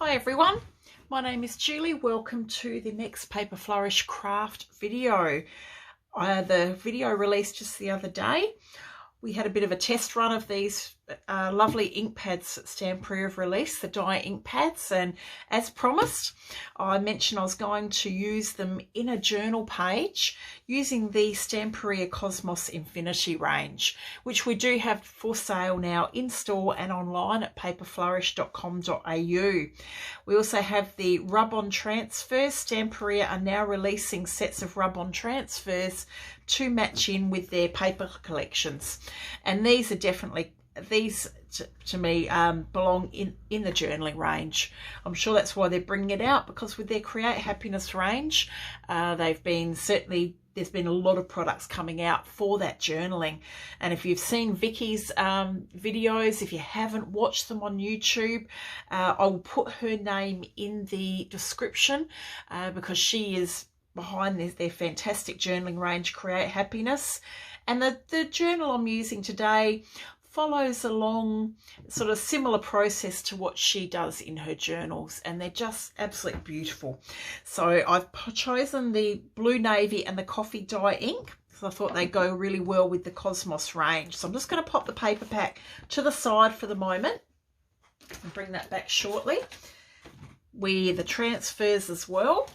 Hi everyone, my name is Julie. Welcome to the next Paper Flourish craft video. The video released just the other day. We had a bit of a test run of these lovely ink pads that Stamperia have released, the die ink pads, and as promised, I mentioned I was going to use them in a journal page using the Stamperia Cosmos Infinity range, which we do have for sale now in store and online at paperflourish.com.au. We also have the rub-on transfers. Stamperia are now releasing sets of rub-on transfers to match in with their paper collections, and these are definitely, these to me belong in the journaling range. I'm sure that's why they're bringing it out, because with their Create Happiness range, there's been a lot of products coming out for that journaling. And if you've seen Vicky's videos, if you haven't watched them on YouTube, I will put her name in the description because she is behind their fantastic journaling range, Create Happiness. And the journal I'm using today follows along sort of similar process to what she does in her journals, and they're just absolutely beautiful. So I've chosen the blue navy and the coffee dye ink, because I thought they go really well with the Cosmos range. So I'm just going to pop the paper pack to the side for the moment and bring that back shortly with the transfers as well.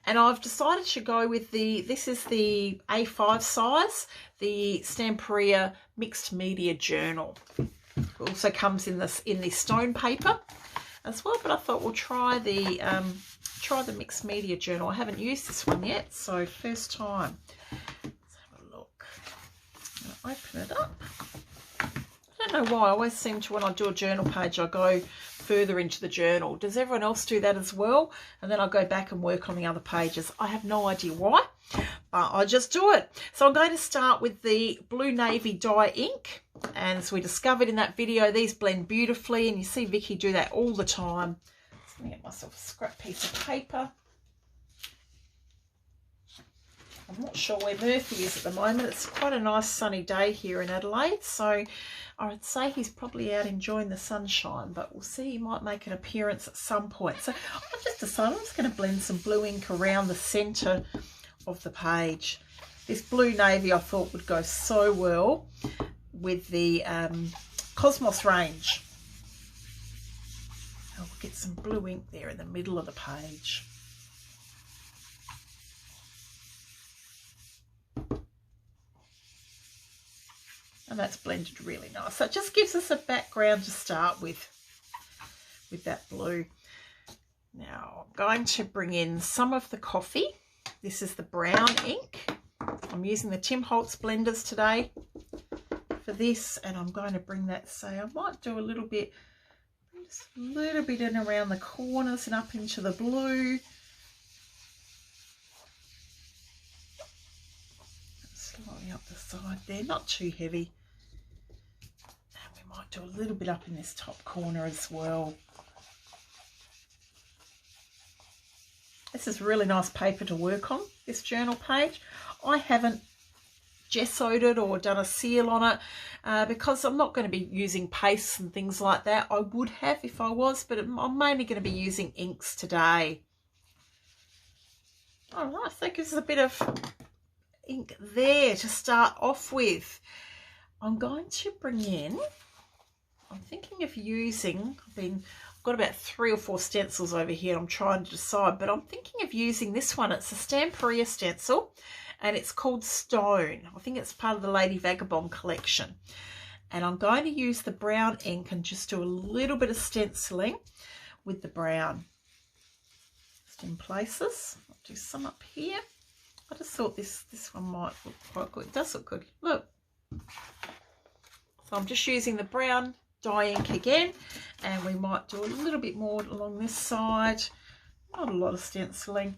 And I've decided to go with this is the A5 size, the Stamperia Mixed Media Journal. It also comes in the stone paper as well, but I thought we'll try the Mixed Media Journal. I haven't used this one yet, so first time. Let's have a look. I'll open it up. I don't know why, I always seem to, when I do a journal page, I go further into the journal. Does everyone else do that as well? And then I'll go back and work on the other pages. I have no idea why, but I just do it. So I'm going to start with the blue navy dye ink. And as we discovered in that video, these blend beautifully, and you see Vicky do that all the time. So let me get myself a scrap piece of paper. I'm not sure where Murphy is at the moment. It's quite a nice sunny day here in Adelaide, so I would say he's probably out enjoying the sunshine, but we'll see. He might make an appearance at some point. So I've just decided I'm just going to blend some blue ink around the centre of the page. This blue navy I thought would go so well with the Cosmos range. I'll get some blue ink there in the middle of the page. And that's blended really nice. So it just gives us a background to start with that blue. Now I'm going to bring in some of the coffee. This is the brown ink. I'm using the Tim Holtz blenders today for this, and I'm going to bring that, say I might do a little bit, just a little bit in around the corners and up into the blue. Slightly up the side there, not too heavy. Might do a little bit up in this top corner as well. This is really nice paper to work on, this journal page. I haven't gessoed it or done a seal on it because I'm not going to be using pastes and things like that. I would have if I was, but I'm mainly going to be using inks today. All right, so that gives us a bit of ink there to start off with. I'm going to bring in, I'm thinking of using, I've got about 3 or 4 stencils over here. I'm trying to decide, but I'm thinking of using this one. It's a Stamperia stencil, and it's called Stone. I think it's part of the Lady Vagabond collection. And I'm going to use the brown ink and just do a little bit of stenciling with the brown. Just in places. I'll do some up here. I just thought this one might look quite good. It does look good. Look. So I'm just using the brown dye ink again, and we might do a little bit more along this side. Not a lot of stenciling.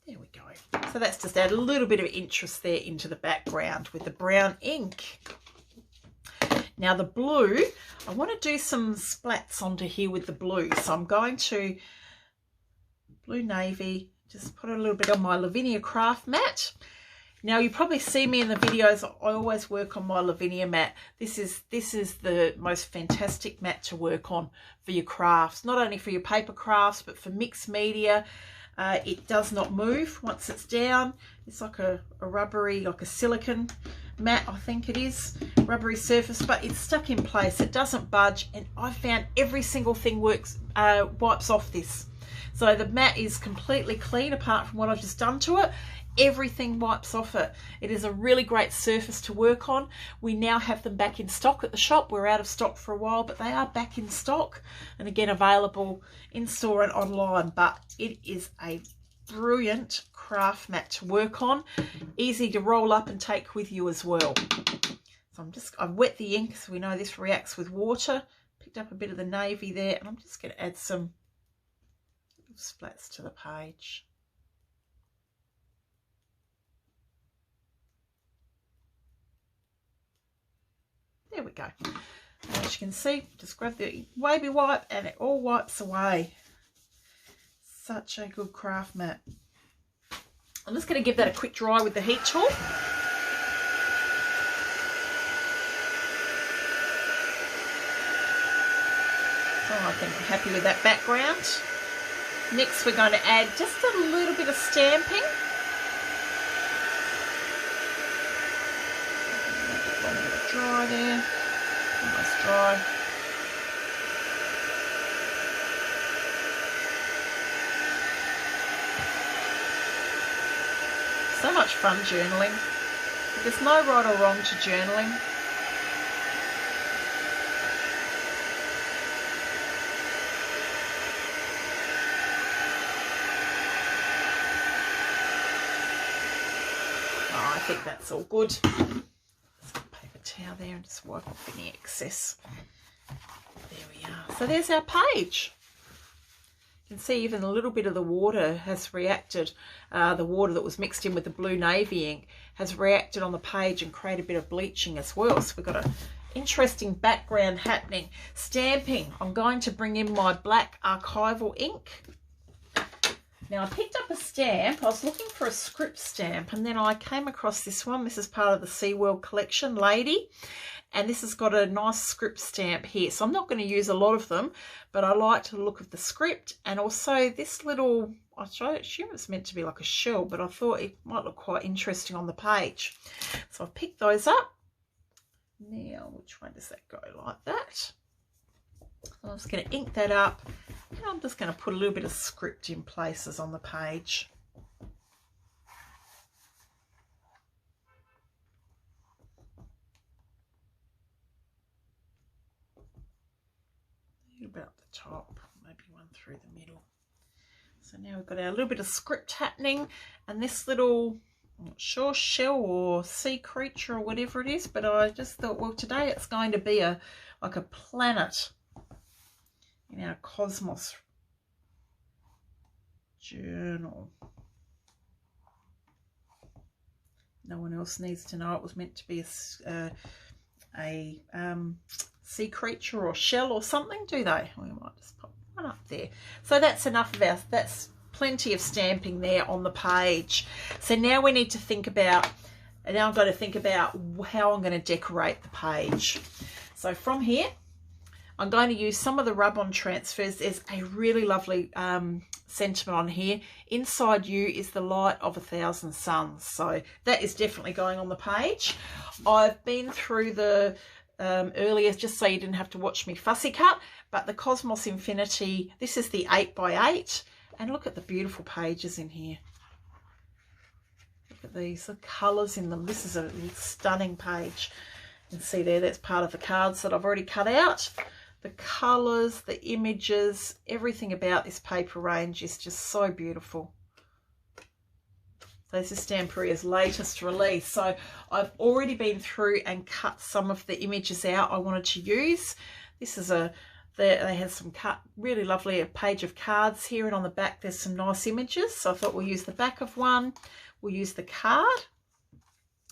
There we go. So that's just add a little bit of interest there into the background with the brown ink. Now the blue, I want to do some splats onto here with the blue, so I'm going to blue navy, just put a little bit on my Lavinia craft mat. Now you probably see me in the videos, I always work on my Lavinia mat. This is the most fantastic mat to work on for your crafts, not only for your paper crafts, but for mixed media. It does not move once it's down. It's like a rubbery, like a silicone mat, I think it is, rubbery surface, but it's stuck in place. It doesn't budge, and I found every single thing works, wipes off this. So the mat is completely clean apart from what I've just done to it. Everything wipes off it. It is a really great surface to work on. We now have them back in stock at the shop. We're out of stock for a while, but they are back in stock, and again available in store and online. But it is a brilliant craft mat to work on, easy to roll up and take with you as well. So I've wet the ink, so we know this reacts with water. Picked up a bit of the navy there, and I'm just going to add some splats to the page. There we go. As you can see, just grab the wavy wipe and it all wipes away. Such a good craft mat. I'm just going to give that a quick dry with the heat tool. So I think I'm happy with that background. Next we're going to add just a little bit of stamping. Dry there, almost dry. So much fun journaling. There's no right or wrong to journaling. Oh, I think that's all good. Towel there and just wipe off any excess. There we are. So there's our page. You can see even a little bit of the water has reacted. The water that was mixed in with the blue navy ink has reacted on the page and created a bit of bleaching as well. So we've got an interesting background happening. Stamping. I'm going to bring in my black Archival ink. Now I picked up a stamp. I was looking for a script stamp, and then I came across this one. This is part of the SeaWorld collection, Lady, and this has got a nice script stamp here. So I'm not going to use a lot of them, but I like the look of the script, and also this little, I assume it's meant to be like a shell, but I thought it might look quite interesting on the page. So I've picked those up. Now, which way does that go? Like that. I'm just going to ink that up, and I'm just going to put a little bit of script in places on the page. A little bit up the top, maybe one through the middle. So now we've got our little bit of script happening, and this little, I'm not sure, shell or sea creature or whatever it is, but I just thought, well, today it's going to be like a planet in our Cosmos journal. No one else needs to know it was meant to be a sea creature or shell or something, do they? We might just pop one up there. So that's enough of that's plenty of stamping there on the page. So now we need to think about, and now I've got to think about how I'm going to decorate the page. So from here, I'm going to use some of the rub-on transfers. There's a really lovely sentiment on here. Inside you is the light of 1,000 suns. So that is definitely going on the page. I've been through the earlier, just so you didn't have to watch me fussy cut, but the Cosmos Infinity, this is the 8x8. And look at the beautiful pages in here. Look at these, the colours in them. This is a stunning page. You can see there, that's part of the cards that I've already cut out. The colours, the images, everything about this paper range is just so beautiful. This is Stamperia's latest release. So I've already been through and cut some of the images out I wanted to use. This is they had some really lovely, a page of cards here, and on the back there's some nice images. So I thought we'll use the back of one. We'll use the card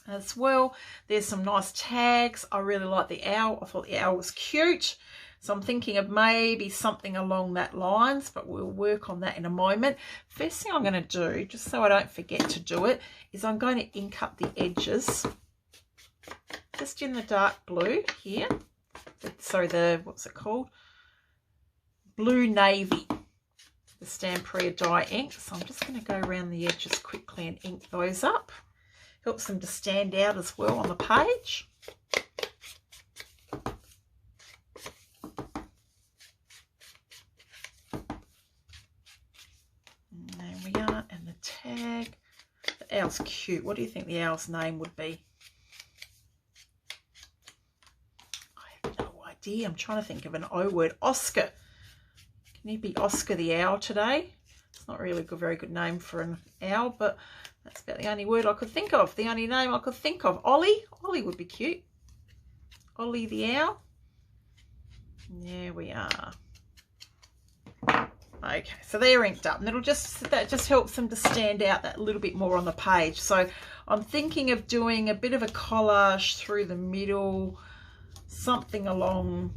as well. There's some nice tags. I really like the owl. I thought the owl was cute. So I'm thinking of maybe something along that lines, but we'll work on that in a moment. First thing I'm going to do, just so I don't forget to do it, is I'm going to ink up the edges just in the dark blue here. Sorry, what's it called? Blue navy, the Stamperia dye ink. So I'm just going to go around the edges quickly and ink those up. Helps them to stand out as well on the page. And the tag. The owl's cute. What do you think the owl's name would be? I have no idea. I'm trying to think of an O word. Oscar. Can he be Oscar the owl today? It's not really a very good name for an owl, but that's about the only word I could think of. The only name I could think of. Ollie. Ollie would be cute. Ollie the owl. There we are. Okay, so they're inked up, and that just helps them to stand out that little bit more on the page. So I'm thinking of doing a bit of a collage through the middle, something along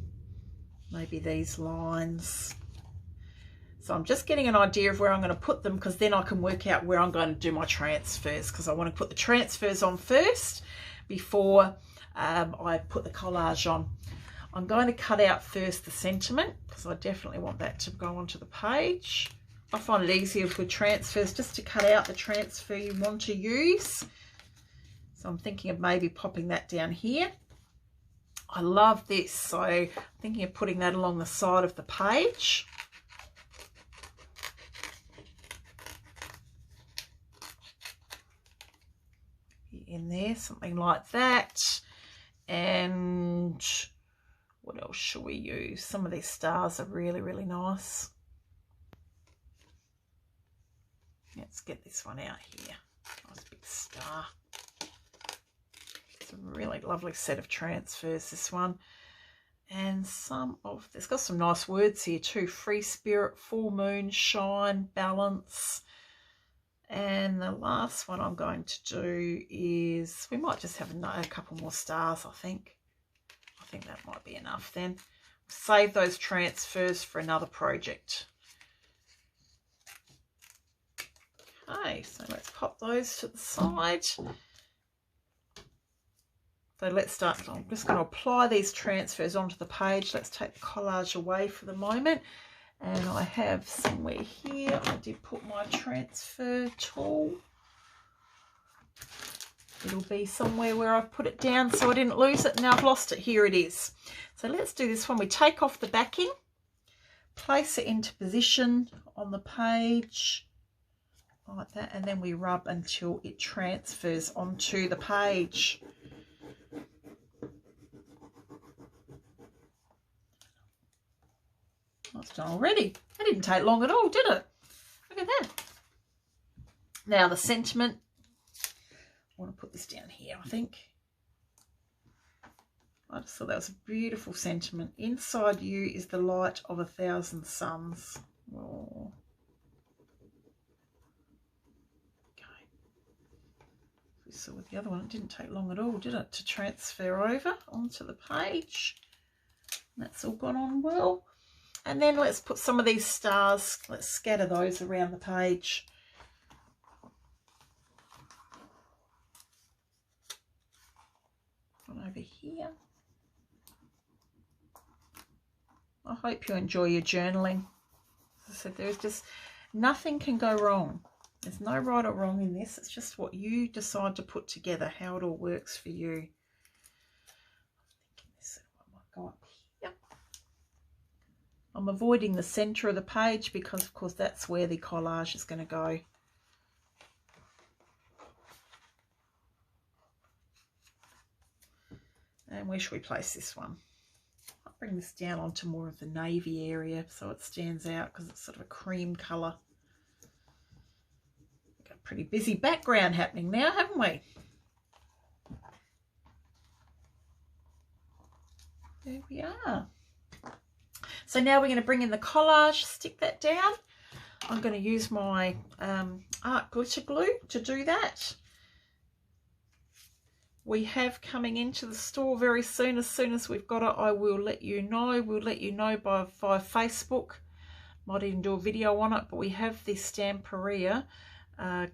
maybe these lines. So I'm just getting an idea of where I'm going to put them, because then I can work out where I'm going to do my transfers, because I want to put the transfers on first before I put the collage on. I'm going to cut out first the sentiment, because I definitely want that to go onto the page. I find it easier with transfers just to cut out the transfer you want to use. So I'm thinking of maybe popping that down here. I love this, so I'm thinking of putting that along the side of the page. In there, something like that. And what else should we use? Some of these stars are really, really nice. Let's get this one out here. Nice big star. It's a really lovely set of transfers, this one. And it's got some nice words here too. Free spirit, full moon, shine, balance. And the last one I'm going to do is, we might just have a couple more stars, I think. I think that might be enough then. Save those transfers for another project. Okay, so let's pop those to the side. So let's start. I'm just going to apply these transfers onto the page. Let's take the collage away for the moment. And I have somewhere here, I did put my transfer tool. It'll be somewhere where I've put it down so I didn't lose it. Now I've lost it. Here it is. So let's do this one. We take off the backing, place it into position on the page like that, and then we rub until it transfers onto the page. That's done already. That didn't take long at all, did it? Look at that. Now the sentiment. I want to put this down here, I think. I just thought that was a beautiful sentiment. Inside you is the light of 1,000 suns. Oh. Okay. We saw with the other one, it didn't take long at all, did it, to transfer over onto the page. That's all gone on well. And then let's put some of these stars, let's scatter those around the page. One over here. I hope you enjoy your journaling. As I said, there's just nothing can go wrong. There's no right or wrong in this. It's just what you decide to put together, how it all works for you. I'm thinking this one might go up here. I'm avoiding the center of the page because, of course, that's where the collage is going to go. And where should we place this one? I'll bring this down onto more of the navy area so it stands out because it's sort of a cream colour. We've got a pretty busy background happening now, haven't we? There we are. So now we're going to bring in the collage, stick that down. I'm going to use my art glitter glue to do that. we have coming into the store very soon. As soon as we've got it, I will let you know. We'll let you know via Facebook. Might even do a video on it, but we have this Stamperia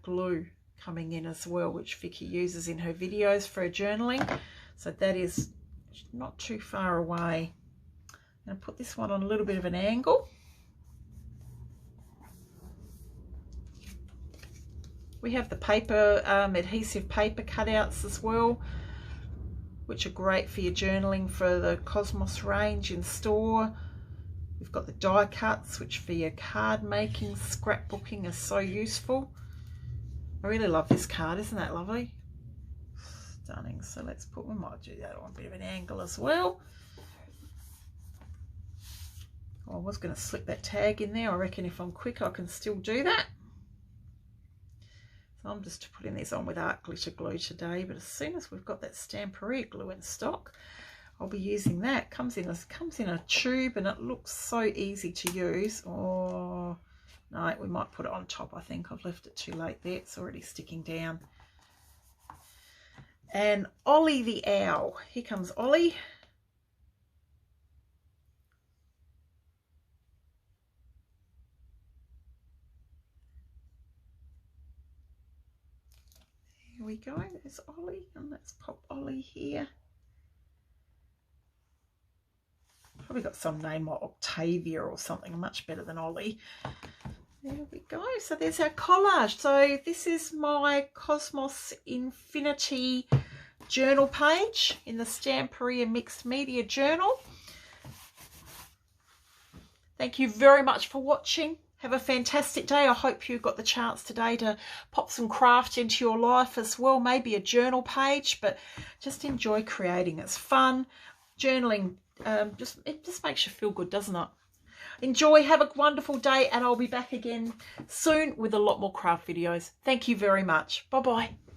glue coming in as well, which Vicky uses in her videos for her journaling. So that is not too far away. I'm going to put this one on a little bit of an angle. We have the paper, adhesive paper cutouts as well, which are great for your journaling for the Cosmos range in store. We've got the die cuts, which for your card making, scrapbooking are so useful. I really love this card, isn't that lovely? Stunning. So let's put, we might do that on a bit of an angle as well. Oh, I was going to slip that tag in there. I reckon if I'm quick, I can still do that. So I'm just putting these on with art glitter glue today, but as soon as we've got that Stamperia glue in stock, I'll be using that. Comes in a tube and it looks so easy to use. Oh no, we might put it on top. I think I've left it too late there. It's already sticking down. And Ollie the owl. Here comes Ollie. Here we go. There's Ollie, and let's pop Ollie here. Probably got some name like Octavia or something, much better than Ollie. There we go. So there's our collage. So this is my Cosmos Infinity journal page in the Stamperia Mixed Media Journal. Thank you very much for watching. Have a fantastic day. I hope you got the chance today to pop some craft into your life as well. Maybe a journal page, but just enjoy creating. It's fun. Journaling it just makes you feel good, doesn't it? Enjoy, have a wonderful day, and I'll be back again soon with a lot more craft videos. Thank you very much. Bye bye.